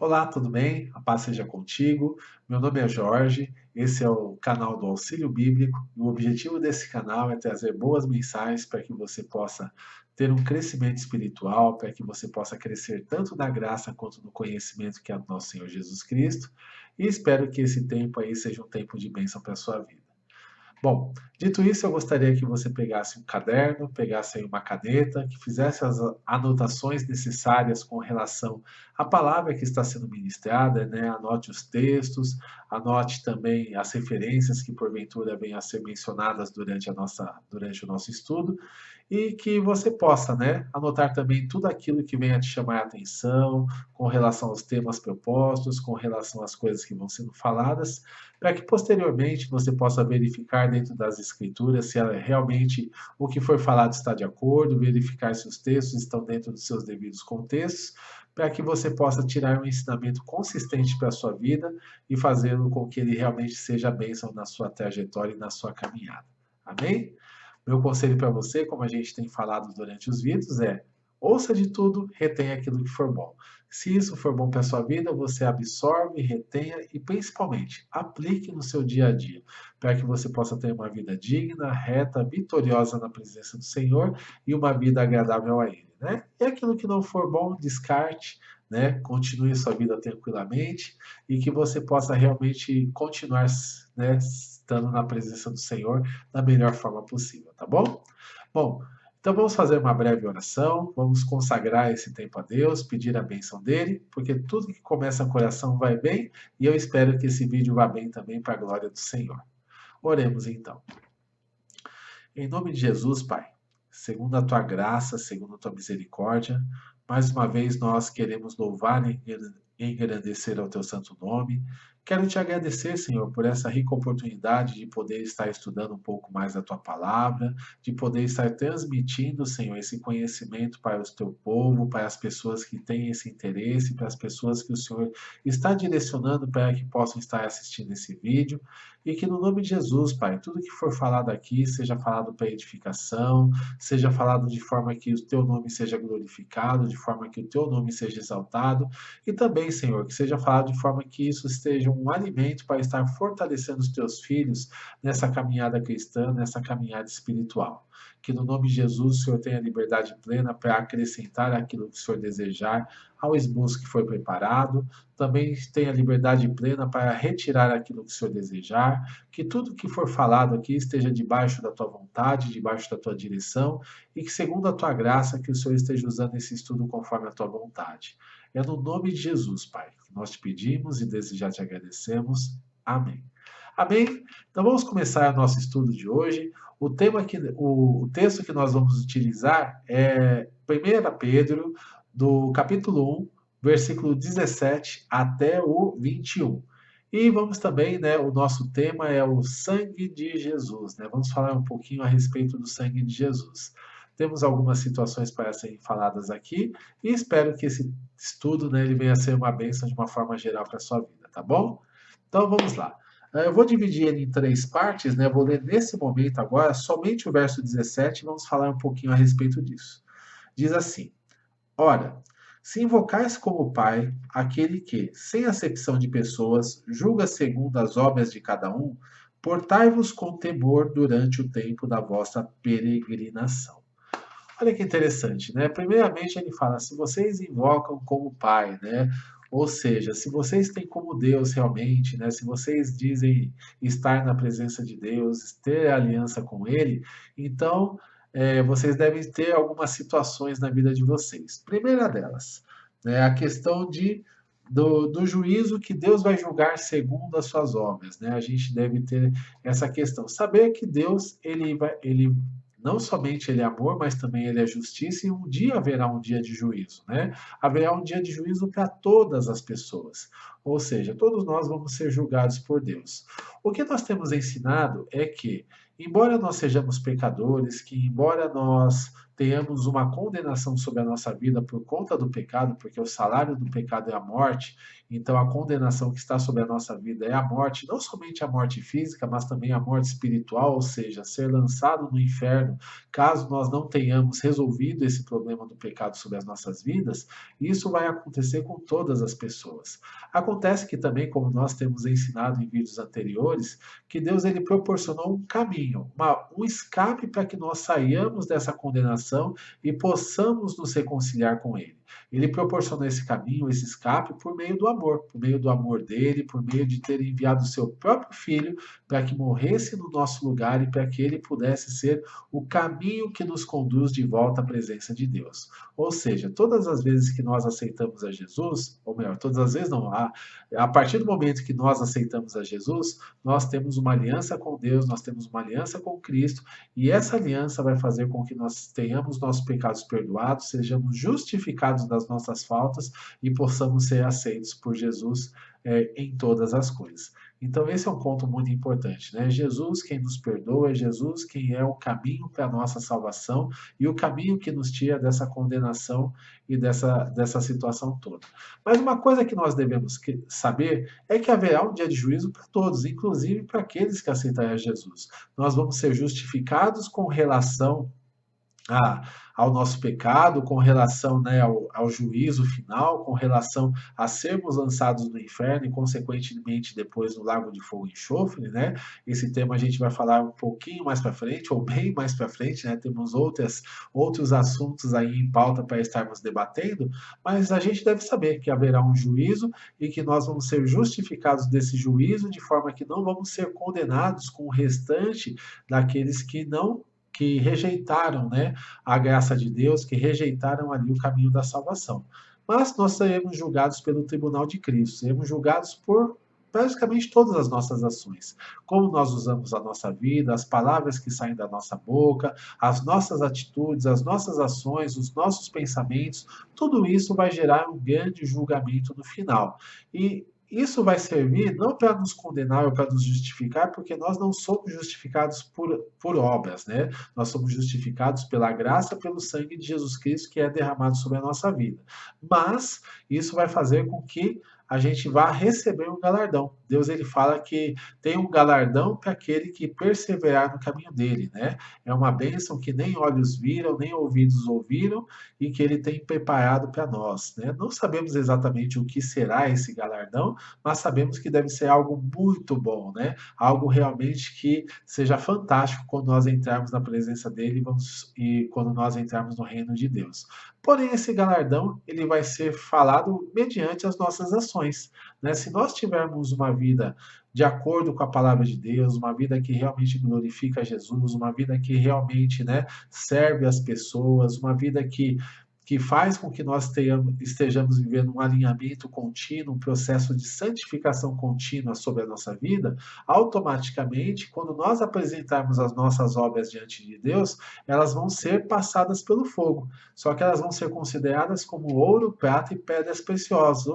Olá, tudo bem? A paz seja contigo. Meu nome é Jorge, esse é o canal do Auxílio Bíblico e o objetivo desse canal é trazer boas mensagens para que você possa ter um crescimento espiritual, para que você possa crescer tanto na graça quanto no conhecimento que é do nosso Senhor Jesus Cristo. E espero que esse tempo aí seja um tempo de bênção para a sua vida. Bom, dito isso, eu gostaria que você pegasse um caderno, pegasse aí uma caneta, que fizesse as anotações necessárias com relação à palavra que está sendo ministrada, né? Anote os textos, anote também as referências que porventura venham a ser mencionadas durante o nosso estudo, e que você possa, né, anotar também tudo aquilo que venha te chamar a atenção com relação aos temas propostos, com relação às coisas que vão sendo faladas, para que posteriormente você possa verificar dentro das escrituras se realmente o que foi falado está de acordo, verificar se os textos estão dentro dos seus devidos contextos, para que você possa tirar um ensinamento consistente para a sua vida e fazê-lo com que ele realmente seja bênção na sua trajetória e na sua caminhada. Amém? Meu conselho para você, como a gente tem falado durante os vídeos, é: ouça de tudo, retenha aquilo que for bom. Se isso for bom para a sua vida, você absorve, retenha e, principalmente, aplique no seu dia a dia, para que você possa ter uma vida digna, reta, vitoriosa na presença do Senhor e uma vida agradável a Ele, né? E aquilo que não for bom, descarte, né? Continue sua vida tranquilamente e que você possa realmente continuar, né, estando na presença do Senhor da melhor forma possível, tá bom? Bom, então vamos fazer uma breve oração, vamos consagrar esse tempo a Deus, pedir a bênção dele, porque tudo que começa no coração vai bem e eu espero que esse vídeo vá bem também para a glória do Senhor. Oremos então. Em nome de Jesus, Pai, segundo a tua graça, segundo a tua misericórdia, mais uma vez nós queremos louvar e engrandecer ao teu santo nome. Quero te agradecer, Senhor, por essa rica oportunidade de poder estar estudando um pouco mais da tua palavra, de poder estar transmitindo, Senhor, esse conhecimento para o teu povo, para as pessoas que têm esse interesse, para as pessoas que o Senhor está direcionando para que possam estar assistindo esse vídeo. E que no nome de Jesus, Pai, tudo que for falado aqui seja falado para edificação, seja falado de forma que o teu nome seja glorificado, de forma que o teu nome seja exaltado, e também, Senhor, que seja falado de forma que isso esteja um alimento para estar fortalecendo os teus filhos nessa caminhada cristã, nessa caminhada espiritual. Que no nome de Jesus o Senhor tenha liberdade plena para acrescentar aquilo que o Senhor desejar ao esboço que foi preparado, também tenha liberdade plena para retirar aquilo que o Senhor desejar, que tudo que for falado aqui esteja debaixo da tua vontade, debaixo da tua direção, e que segundo a tua graça, que o Senhor esteja usando esse estudo conforme a tua vontade. É no nome de Jesus, Pai, que nós te pedimos e desde já te agradecemos. Amém. Amém? Então vamos começar o nosso estudo de hoje. O texto que nós vamos utilizar é 1 Pedro, do capítulo 1, versículo 17 até o 21. E vamos também, né, o nosso tema é o sangue de Jesus, né? Vamos falar um pouquinho a respeito do sangue de Jesus. Temos algumas situações para serem faladas aqui e espero que esse estudo, né, ele venha a ser uma bênção de uma forma geral para a sua vida, tá bom? Então vamos lá. Eu vou dividir ele em três partes, né? Vou ler nesse momento agora somente o verso 17 e vamos falar um pouquinho a respeito disso. Diz assim: Ora, se invocais como Pai aquele que, sem acepção de pessoas, julga segundo as obras de cada um, portai-vos com temor durante o tempo da vossa peregrinação. Olha que interessante, né? Primeiramente ele fala, se vocês invocam como Pai, né? Ou seja, se vocês têm como Deus realmente, né? Se vocês dizem estar na presença de Deus, ter aliança com Ele, então vocês devem ter algumas situações na vida de vocês. Primeira delas, né? A questão do juízo que Deus vai julgar segundo as suas obras, né? A gente deve ter essa questão, saber que Deus ele não somente ele é amor, mas também ele é justiça, e um dia haverá um dia de juízo, né? Haverá um dia de juízo para todas as pessoas, ou seja, todos nós vamos ser julgados por Deus. O que nós temos ensinado é que, embora nós sejamos pecadores, que embora nós tenhamos uma condenação sobre a nossa vida por conta do pecado, porque o salário do pecado é a morte, então a condenação que está sobre a nossa vida é a morte, não somente a morte física, mas também a morte espiritual, ou seja, ser lançado no inferno, caso nós não tenhamos resolvido esse problema do pecado sobre as nossas vidas. Isso vai acontecer com todas as pessoas. Acontece que também, como nós temos ensinado em vídeos anteriores, que Deus ele proporcionou um caminho, um escape para que nós saiamos dessa condenação e possamos nos reconciliar com Ele. Ele proporcionou esse caminho, esse escape, por meio do amor dele, por meio de ter enviado o seu próprio filho para que morresse no nosso lugar e para que ele pudesse ser o caminho que nos conduz de volta à presença de Deus. Ou seja, todas as vezes que nós aceitamos a Jesus, ou melhor, todas as vezes não, a partir do momento que nós aceitamos a Jesus, nós temos uma aliança com Deus, nós temos uma aliança com Cristo, e essa aliança vai fazer com que nós tenhamos nossos pecados perdoados, sejamos justificados das nossas faltas e possamos ser aceitos por Jesus em todas as coisas. Então, esse é um ponto muito importante, né? Jesus quem nos perdoa, é Jesus quem é o caminho para a nossa salvação e o caminho que nos tira dessa condenação e dessa situação toda. Mas uma coisa que nós devemos saber é que haverá um dia de juízo para todos, inclusive para aqueles que aceitarem a Jesus. Nós vamos ser justificados com relação ao nosso pecado, com relação, né, ao juízo final, com relação a sermos lançados no inferno e, consequentemente, depois no lago de fogo e enxofre, né? Esse tema a gente vai falar um pouquinho mais para frente, ou bem mais para frente, né? Temos outros assuntos aí em pauta para estarmos debatendo, mas a gente deve saber que haverá um juízo e que nós vamos ser justificados desse juízo, de forma que não vamos ser condenados com o restante daqueles que rejeitaram, né, a graça de Deus, que rejeitaram ali o caminho da salvação. Mas nós seremos julgados pelo tribunal de Cristo, seremos julgados por praticamente todas as nossas ações. Como nós usamos a nossa vida, as palavras que saem da nossa boca, as nossas atitudes, as nossas ações, os nossos pensamentos, tudo isso vai gerar um grande julgamento no final. E isso vai servir não para nos condenar ou para nos justificar, porque nós não somos justificados por obras, né? Nós somos justificados pela graça, pelo sangue de Jesus Cristo que é derramado sobre a nossa vida. Mas isso vai fazer com que a gente vá receber um galardão. Deus ele fala que tem um galardão para aquele que perseverar no caminho dele, né? É uma bênção que nem olhos viram, nem ouvidos ouviram e que ele tem preparado para nós, né? Não sabemos exatamente o que será esse galardão, mas sabemos que deve ser algo muito bom, né? Algo realmente que seja fantástico quando nós entrarmos na presença dele e quando nós entrarmos no reino de Deus. Porém, esse galardão ele vai ser falado mediante as nossas ações, né? Se nós tivermos uma vida de acordo com a palavra de Deus, uma vida que realmente glorifica Jesus, uma vida que realmente, né, serve as pessoas, uma vida que faz com que nós estejamos vivendo um alinhamento contínuo, um processo de santificação contínua sobre a nossa vida, automaticamente, quando nós apresentarmos as nossas obras diante de Deus, elas vão ser passadas pelo fogo. Só que elas vão ser consideradas como ouro, prata e pedras preciosas,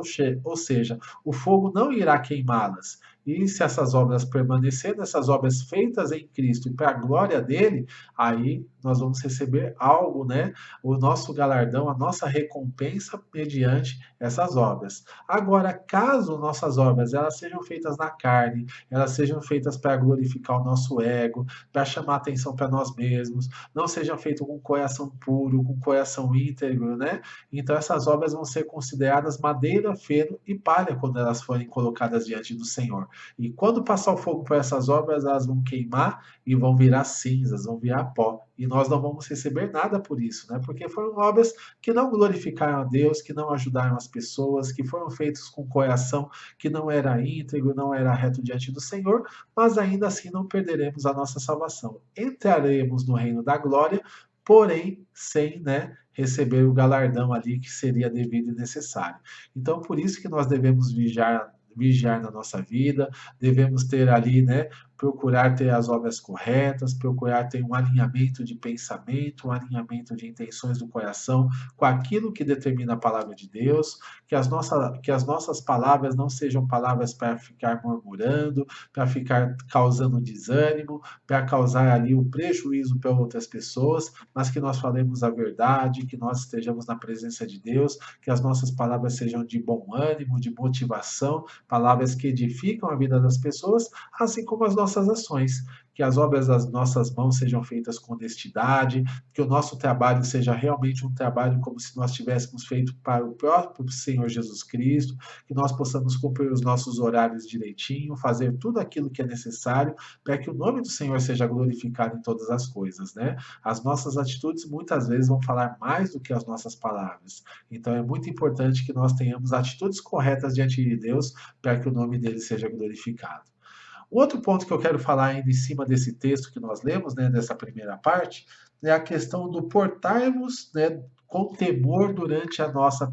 ou seja, o fogo não irá queimá-las. E se essas obras permanecerem, essas obras feitas em Cristo e para a glória dele, aí nós vamos receber algo, né? O nosso galardão, a nossa recompensa mediante essas obras. Agora, caso nossas obras elas sejam feitas na carne, elas sejam feitas para glorificar o nosso ego, para chamar atenção para nós mesmos, não sejam feitas com coração puro, com coração íntegro, né? Então essas obras vão ser consideradas madeira, feno e palha quando elas forem colocadas diante do Senhor. E quando passar o fogo por essas obras, elas vão queimar e vão virar cinzas, vão virar pó. E nós não vamos receber nada por isso, né? Porque foram obras que não glorificaram a Deus, que não ajudaram as pessoas, que foram feitas com coração que não era íntegro, não era reto diante do Senhor, mas ainda assim não perderemos a nossa salvação. Entraremos no reino da glória, porém sem, né, receber o galardão ali que seria devido e necessário. Então, por isso que nós devemos vigiar na nossa vida, devemos ter ali, né, procurar ter as obras corretas, procurar ter um alinhamento de pensamento, um alinhamento de intenções do coração com aquilo que determina a palavra de Deus, que as nossas palavras não sejam palavras para ficar murmurando, para ficar causando desânimo, para causar ali o prejuízo para outras pessoas, mas que nós falemos a verdade, que nós estejamos na presença de Deus, que as nossas palavras sejam de bom ânimo, de motivação, palavras que edificam a vida das pessoas, assim como as nossas ações. Que as obras das nossas mãos sejam feitas com honestidade, que o nosso trabalho seja realmente um trabalho como se nós tivéssemos feito para o próprio Senhor Jesus Cristo, que nós possamos cumprir os nossos horários direitinho, fazer tudo aquilo que é necessário para que o nome do Senhor seja glorificado em todas as coisas, né? As nossas atitudes muitas vezes vão falar mais do que as nossas palavras. Então é muito importante que nós tenhamos atitudes corretas diante de Deus para que o nome dele seja glorificado. Outro ponto que eu quero falar ainda em cima desse texto que nós lemos, né, dessa primeira parte, é a questão do portarmos, né, com temor durante a nossa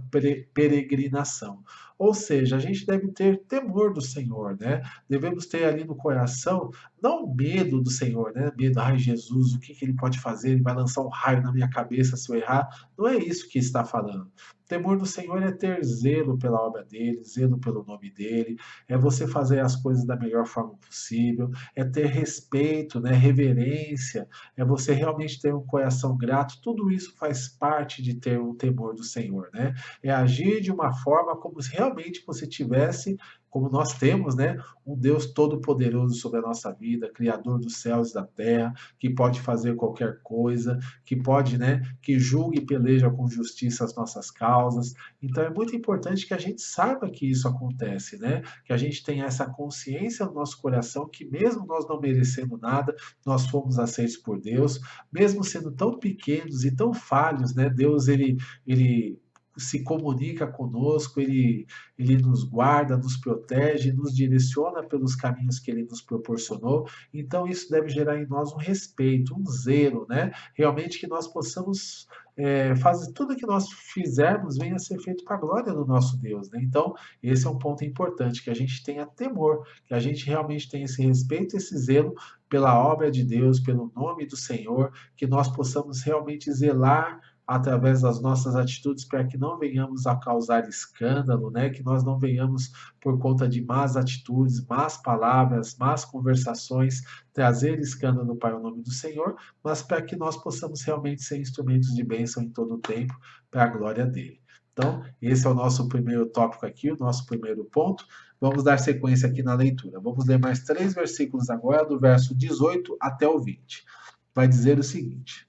peregrinação. Ou seja, a gente deve ter temor do Senhor, né? Devemos ter ali no coração, não medo do Senhor, né? Medo, ai Jesus, o que ele pode fazer? Ele vai lançar um raio na minha cabeça se eu errar. Não é isso que está falando. Temor do Senhor é ter zelo pela obra dele, zelo pelo nome dele, é você fazer as coisas da melhor forma possível, é ter respeito, né, reverência, é você realmente ter um coração grato. Tudo isso faz parte de ter um temor do Senhor, né? É agir de uma forma como se realmente você tivesse, como nós temos, né, um Deus todo-poderoso sobre a nossa vida, Criador dos céus e da terra, que pode fazer qualquer coisa, que pode, né, que julgue e peleja com justiça as nossas causas. Então é muito importante que a gente saiba que isso acontece, né? Que a gente tenha essa consciência no nosso coração que mesmo nós não merecendo nada, nós fomos aceitos por Deus, mesmo sendo tão pequenos e tão falhos, né? Deus ele se comunica conosco, ele nos guarda, nos protege, nos direciona pelos caminhos que ele nos proporcionou. Então, isso deve gerar em nós um respeito, um zelo, né? Realmente que nós possamos fazer tudo que nós fizermos venha a ser feito para a glória do nosso Deus, né? Então, esse é um ponto importante, que a gente tenha temor, que a gente realmente tenha esse respeito, esse zelo pela obra de Deus, pelo nome do Senhor, que nós possamos realmente zelar através das nossas atitudes para que não venhamos a causar escândalo, né? Que nós não venhamos por conta de más atitudes, más palavras, más conversações, trazer escândalo para o nome do Senhor, mas para que nós possamos realmente ser instrumentos de bênção em todo o tempo para a glória dele. Então, esse é o nosso primeiro tópico aqui, o nosso primeiro ponto. Vamos dar sequência aqui na leitura. Vamos ler mais 3 versículos agora, do verso 18 até o 20. Vai dizer o seguinte: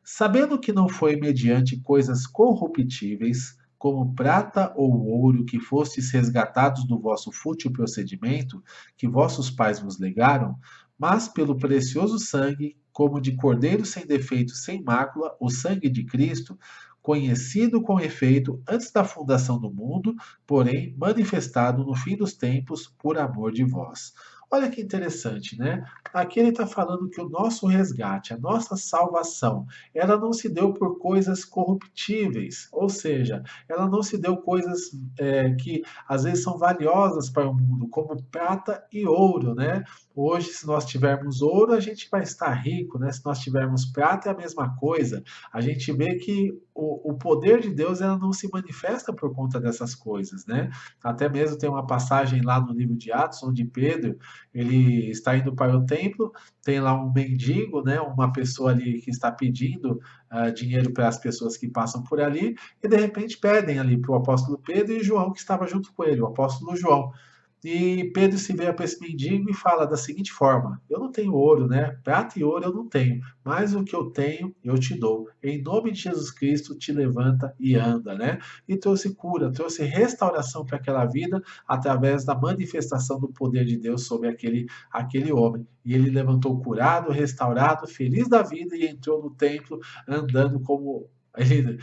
sabendo que não foi mediante coisas corruptíveis, como prata ou ouro, que fostes resgatados do vosso fútil procedimento, que vossos pais vos legaram, mas pelo precioso sangue, como de cordeiro sem defeito, sem mácula, o sangue de Cristo, conhecido com efeito antes da fundação do mundo, porém manifestado no fim dos tempos por amor de vós. Olha que interessante, né? Aqui ele está falando que o nosso resgate, a nossa salvação, ela não se deu por coisas corruptíveis, ou seja, ela não se deu coisas que às vezes são valiosas para o mundo, como prata e ouro, né? Hoje, se nós tivermos ouro, a gente vai estar rico, né? Se nós tivermos prata, é a mesma coisa. A gente vê que o poder de Deus ela não se manifesta por conta dessas coisas, né? Até mesmo tem uma passagem lá no livro de Atos, onde Pedro ele está indo para o templo, tem lá um mendigo, né, uma pessoa ali que está pedindo dinheiro para as pessoas que passam por ali, e de repente pedem ali para o apóstolo Pedro e João, que estava junto com ele, o apóstolo João. E Pedro se vira para esse mendigo e fala da seguinte forma: eu não tenho ouro, né? Prata e ouro eu não tenho, mas o que eu tenho eu te dou. Em nome de Jesus Cristo, te levanta e anda, né? E trouxe cura, trouxe restauração para aquela vida através da manifestação do poder de Deus sobre aquele homem. E ele levantou curado, restaurado, feliz da vida e entrou no templo andando como ele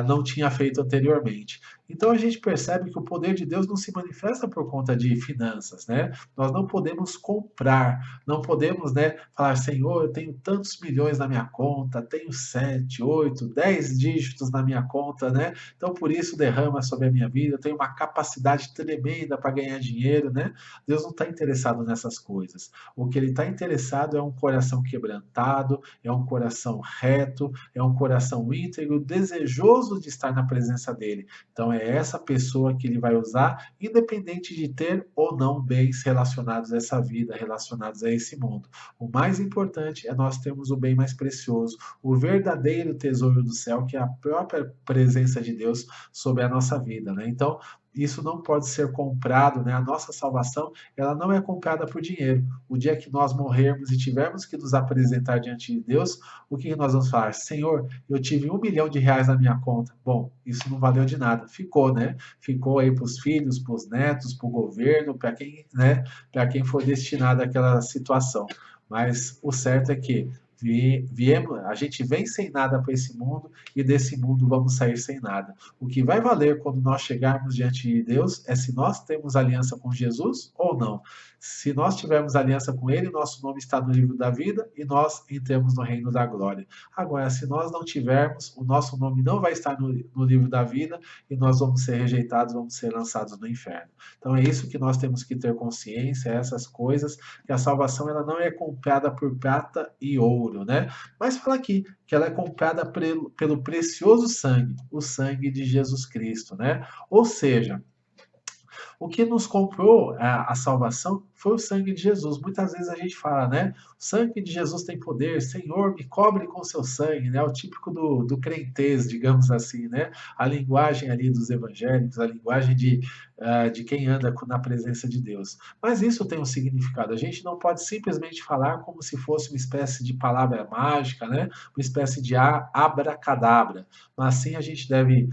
não tinha feito anteriormente. Então a gente percebe que o poder de Deus não se manifesta por conta de finanças, né? Nós não podemos comprar, não podemos, né, falar, Senhor, eu tenho tantos milhões na minha conta, tenho 7, 8, 10 dígitos na minha conta, né? Então por isso derrama sobre a minha vida, eu tenho uma capacidade tremenda para ganhar dinheiro, né? Deus não está interessado nessas coisas. O que ele está interessado é um coração quebrantado, é um coração reto, é um coração íntegro, desejoso de estar na presença dele. Então é essa pessoa que ele vai usar, independente de ter ou não bens relacionados a essa vida, relacionados a esse mundo. O mais importante é nós termos o bem mais precioso, o verdadeiro tesouro do céu, que é a própria presença de Deus sobre a nossa vida, né? Então, isso não pode ser comprado, né? A nossa salvação, ela não é comprada por dinheiro. O dia que nós morrermos e tivermos que nos apresentar diante de Deus, o que nós vamos falar? Senhor, eu tive R$ 1 milhão na minha conta. Bom, isso não valeu de nada. Ficou, né? Ficou aí para os filhos, para os netos, para o governo, para quem, né? Para quem for destinado àquela situação. Mas o certo é que viemos, a gente vem sem nada para esse mundo e desse mundo vamos sair sem nada. O que vai valer quando nós chegarmos diante de Deus é se nós temos aliança com Jesus ou não. Se nós tivermos aliança com Ele, nosso nome está no livro da vida e nós entramos no reino da glória. Agora, se nós não tivermos, o nosso nome não vai estar no livro da vida e nós vamos ser rejeitados, vamos ser lançados no inferno. Então é isso que nós temos que ter consciência, essas coisas, que a salvação ela não é comprada por prata e ouro, né? Mas fala aqui que ela é comprada pelo precioso sangue, o sangue de Jesus Cristo, né? Ou seja, o que nos comprou a salvação foi o sangue de Jesus. Muitas vezes a gente fala, né? O sangue de Jesus tem poder, Senhor, me cobre com seu sangue, né? O típico do crentez, digamos assim, né? A linguagem ali dos evangélicos, a linguagem de quem anda na presença de Deus. Mas isso tem um significado. A gente não pode simplesmente falar como se fosse uma espécie de palavra mágica, né? Uma espécie de abracadabra. Mas sim a gente deve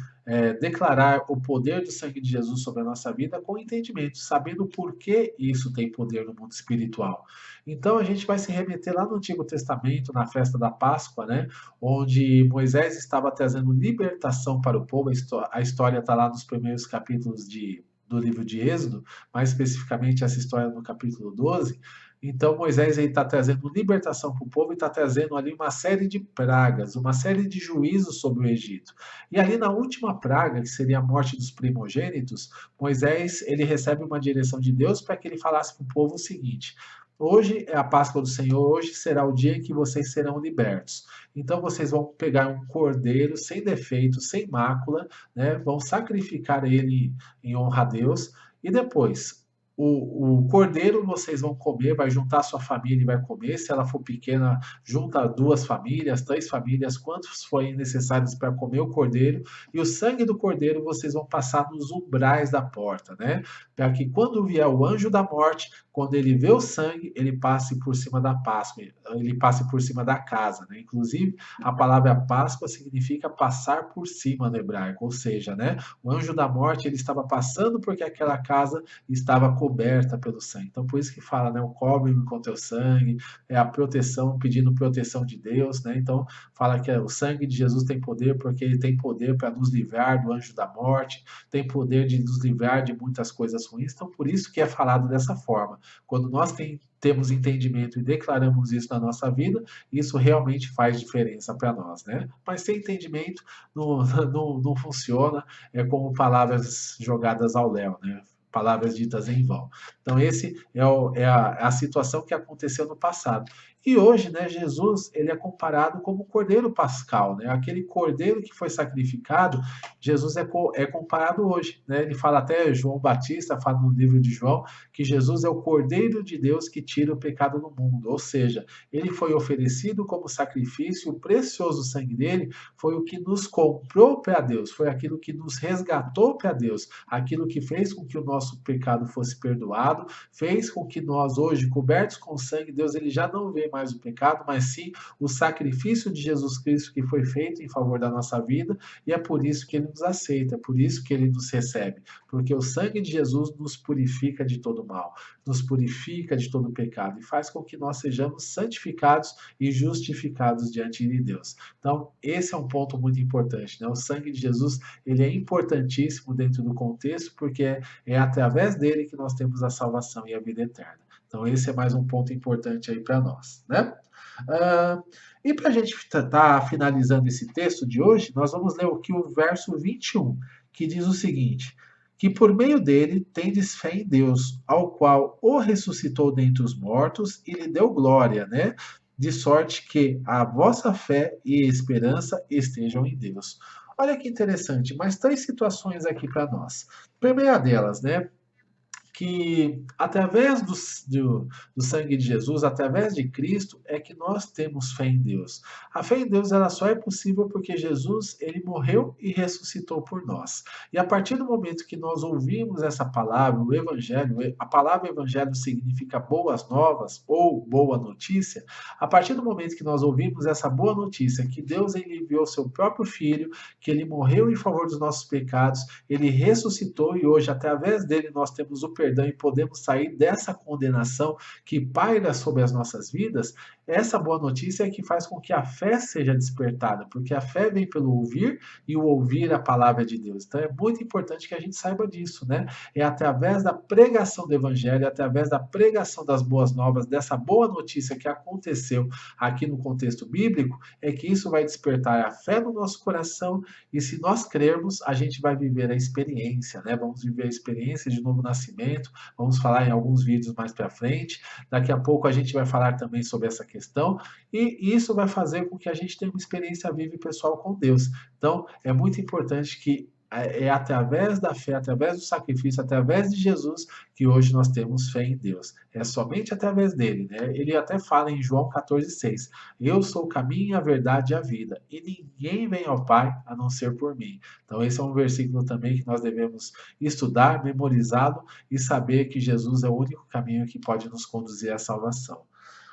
declarar o poder do sangue de Jesus sobre a nossa vida com entendimento, sabendo por que isso tem poder no mundo espiritual. Então a gente vai se remeter lá no Antigo Testamento, na festa da Páscoa, né, onde Moisés estava trazendo libertação para o povo. A história está lá nos primeiros capítulos do livro de Êxodo, mais especificamente essa história no capítulo 12. Então Moisés está trazendo libertação para o povo e está trazendo ali uma série de pragas, uma série de juízos sobre o Egito. E ali na última praga, que seria a morte dos primogênitos, Moisés ele recebe uma direção de Deus para que ele falasse para o povo o seguinte: hoje é a Páscoa do Senhor, hoje será o dia em que vocês serão libertos. Então vocês vão pegar um cordeiro sem defeito, sem mácula, né? Vão sacrificar ele em honra a Deus e depois o cordeiro vocês vão comer, vai juntar a sua família e vai comer. Se ela for pequena, junta 2 famílias, 3 famílias, quantos forem necessários para comer o cordeiro. E o sangue do cordeiro vocês vão passar nos umbrais da porta, né? Para que quando vier o anjo da morte, quando ele vê o sangue, ele passe por cima da Páscoa, ele passe por cima da casa, né? Inclusive, a palavra Páscoa significa passar por cima no hebraico, ou seja, né? O anjo da morte ele estava passando porque aquela casa estava coberta pelo sangue. Então, por isso que fala, né? O cobre-me com teu sangue, é a proteção, pedindo proteção de Deus, né? Então, fala que o sangue de Jesus tem poder porque ele tem poder para nos livrar do anjo da morte, tem poder de nos livrar de muitas coisas ruins. Então, por isso que é falado dessa forma. Quando nós temos entendimento e declaramos isso na nossa vida, isso realmente faz diferença para nós, né? Mas sem entendimento não funciona, é como palavras jogadas ao léu, né? Palavras ditas em vão. Então, esse é a situação que aconteceu no passado. E hoje, né, Jesus ele é comparado como o cordeiro pascal, né? Aquele cordeiro que foi sacrificado, Jesus é comparado hoje, né? Ele fala até, João Batista fala no livro de João, que Jesus é o cordeiro de Deus que tira o pecado do mundo. Ou seja, ele foi oferecido como sacrifício, o precioso sangue dele foi o que nos comprou para Deus, foi aquilo que nos resgatou para Deus, aquilo que fez com que o nosso pecado fosse perdoado, fez com que nós hoje, cobertos com sangue, Deus ele já não vê mais o pecado, mas sim o sacrifício de Jesus Cristo que foi feito em favor da nossa vida, e é por isso que ele nos aceita, é por isso que ele nos recebe, porque o sangue de Jesus nos purifica de todo mal, nos purifica de todo pecado e faz com que nós sejamos santificados e justificados diante de Deus. Então, esse é um ponto muito importante, né? O sangue de Jesus, ele é importantíssimo dentro do contexto, porque é através dele que nós temos a salvação e a vida eterna. Então, esse é mais um ponto importante aí para nós, né? Uh, e para a gente estar finalizando esse texto de hoje, nós vamos ler aqui o verso 21, que diz o seguinte: que por meio dele tendes fé em Deus, ao qual o ressuscitou dentre os mortos e lhe deu glória, né? De sorte que a vossa fé e esperança estejam em Deus. Olha que interessante, mas três situações aqui para nós. Primeira delas, né? Que através do sangue de Jesus, através de Cristo, é que nós temos fé em Deus. A fé em Deus ela só é possível porque Jesus ele morreu e ressuscitou por nós. E a partir do momento que nós ouvimos essa palavra, o Evangelho, a palavra Evangelho significa boas novas ou boa notícia. A partir do momento que nós ouvimos essa boa notícia, que Deus ele enviou seu próprio Filho, que ele morreu em favor dos nossos pecados, ele ressuscitou e hoje, através dele, nós temos o perdão e podemos sair dessa condenação que paira sobre as nossas vidas. Essa boa notícia é que faz com que a fé seja despertada, porque a fé vem pelo ouvir e o ouvir a palavra de Deus. Então é muito importante que a gente saiba disso, né? É através da pregação do evangelho, é através da pregação das boas novas, dessa boa notícia que aconteceu aqui no contexto bíblico, é que isso vai despertar a fé no nosso coração e se nós crermos, a gente vai viver a experiência, né? Vamos viver a experiência de novo nascimento, vamos falar em alguns vídeos mais para frente. Daqui a pouco a gente vai falar também sobre essa questão, e isso vai fazer com que a gente tenha uma experiência viva e pessoal com Deus. Então, é muito importante que é através da fé, através do sacrifício, através de Jesus, que hoje nós temos fé em Deus. É somente através dele, né? Ele até fala em João 14,6: eu sou o caminho, a verdade e a vida, e ninguém vem ao Pai a não ser por mim. Então, esse é um versículo também que nós devemos estudar, memorizá-lo e saber que Jesus é o único caminho que pode nos conduzir à salvação.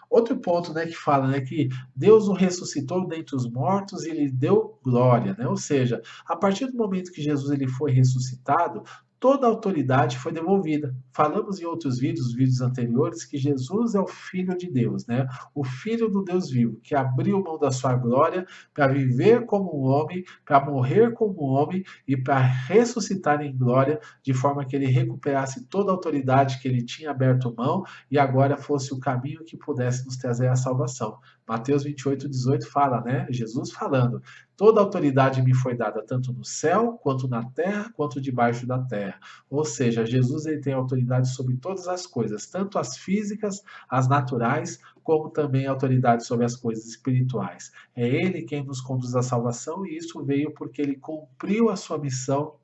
Outro ponto, né, que fala, né, que Deus o ressuscitou dentre os mortos e lhe deu glória, né? Ou seja, a partir do momento que Jesus ele foi ressuscitado, toda a autoridade foi devolvida. Falamos em outros vídeos anteriores, que Jesus é o Filho de Deus, né? O Filho do Deus vivo, que abriu mão da sua glória para viver como um homem, para morrer como um homem e para ressuscitar em glória, de forma que ele recuperasse toda a autoridade que ele tinha aberto mão e agora fosse o caminho que pudesse nos trazer a salvação. Mateus 28,18 fala, né? Jesus falando: toda autoridade me foi dada tanto no céu, quanto na terra, quanto debaixo da terra. Ou seja, Jesus ele tem autoridade sobre todas as coisas, tanto as físicas, as naturais, como também autoridade sobre as coisas espirituais. É ele quem nos conduz à salvação e isso veio porque ele cumpriu a sua missão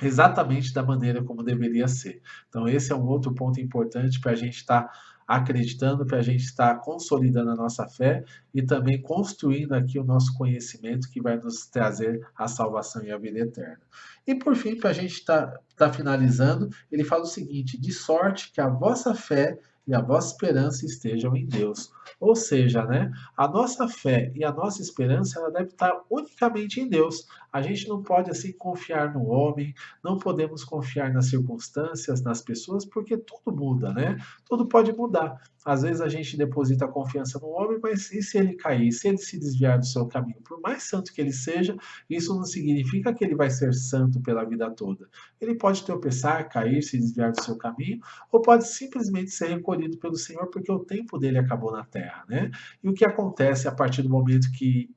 exatamente da maneira como deveria ser. Então, esse é um outro ponto importante para a gente estar acreditando, para a gente estar consolidando a nossa fé e também construindo aqui o nosso conhecimento que vai nos trazer a salvação e a vida eterna. E por fim, para a gente estar finalizando, ele fala o seguinte: de sorte que a vossa fé e a vossa esperança estejam em Deus. Ou seja, né, a nossa fé e a nossa esperança ela deve estar unicamente em Deus. A gente não pode assim confiar no homem, não podemos confiar nas circunstâncias, nas pessoas, porque tudo muda, né? Tudo pode mudar. Às vezes a gente deposita a confiança no homem, mas e se ele cair, se ele se desviar do seu caminho? Por mais santo que ele seja, isso não significa que ele vai ser santo pela vida toda. Ele pode tropeçar, cair, se desviar do seu caminho, ou pode simplesmente ser recolhido pelo Senhor porque o tempo dele acabou na terra, né? E o que acontece a partir do momento que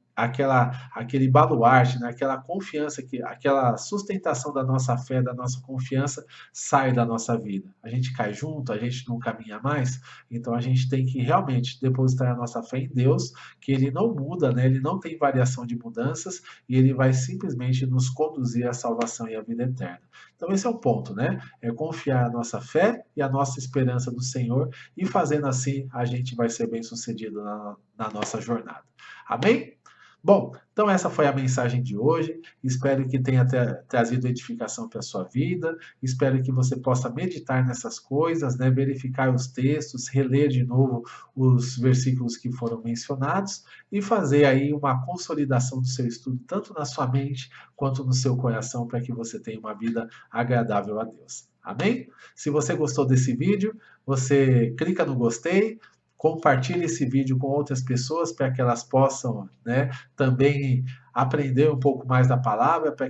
aquele baluarte, né, aquela confiança, aquela sustentação da nossa fé, da nossa confiança, sai da nossa vida. A gente cai junto, a gente não caminha mais, então a gente tem que realmente depositar a nossa fé em Deus, que ele não muda, né, ele não tem variação de mudanças e ele vai simplesmente nos conduzir à salvação e à vida eterna. Então esse é o ponto, né? É confiar a nossa fé e a nossa esperança no Senhor e fazendo assim a gente vai ser bem sucedido na nossa jornada. Amém? Bom, então essa foi a mensagem de hoje. Espero que tenha trazido edificação para a sua vida. Espero que você possa meditar nessas coisas, né? Verificar os textos, reler de novo os versículos que foram mencionados e fazer aí uma consolidação do seu estudo, tanto na sua mente quanto no seu coração, para que você tenha uma vida agradável a Deus. Amém? Se você gostou desse vídeo, você clica no gostei, compartilhe esse vídeo com outras pessoas para que elas possam, né, também aprender um pouco mais da palavra, para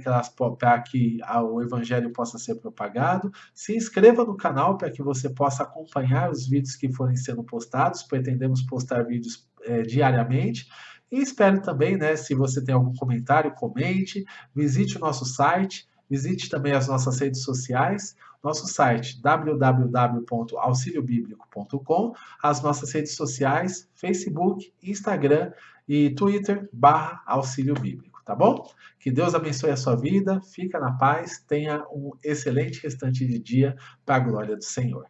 que o evangelho possa ser propagado. Se inscreva no canal para que você possa acompanhar os vídeos que forem sendo postados. Pretendemos postar vídeos diariamente. E espero também, né, se você tem algum comentário, comente, visite o nosso site, visite também as nossas redes sociais, nosso site www.auxiliobiblico.com, as nossas redes sociais, Facebook, Instagram e Twitter, /Auxílio Bíblico, tá bom? Que Deus abençoe a sua vida, fica na paz, tenha um excelente restante de dia para a glória do Senhor.